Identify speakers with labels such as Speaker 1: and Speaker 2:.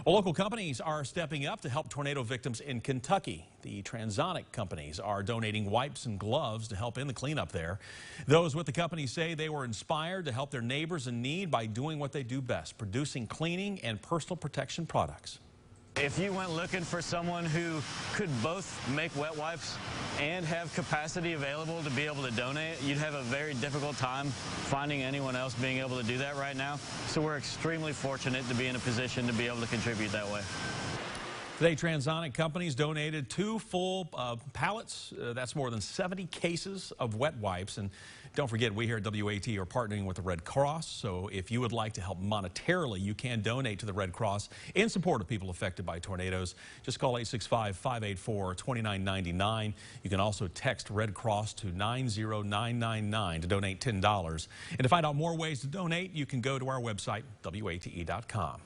Speaker 1: Well, local companies are stepping up to help tornado victims in Kentucky. The Transonic companies are donating wipes and gloves to help in the cleanup there. Those with the company say they were inspired to help their neighbors in need by doing what they do best, producing cleaning and personal protection products.
Speaker 2: If you went looking for someone who could both make wet wipes and have capacity available to be able to donate, you'd have a very difficult time finding anyone else being able to do that right now. So we're extremely fortunate to be in a position to be able to contribute that way.
Speaker 1: Today, Transonic companies donated 2 full pallets. That's more than 70 cases of wet wipes. And don't forget, we here at WAT are partnering with the Red Cross. So if you would like to help monetarily, you can donate to the Red Cross in support of people affected by tornadoes. Just call 865-584-2999. You can also text Red Cross to 90999 to donate $10. And to find out more ways to donate, you can go to our website, WATE.com.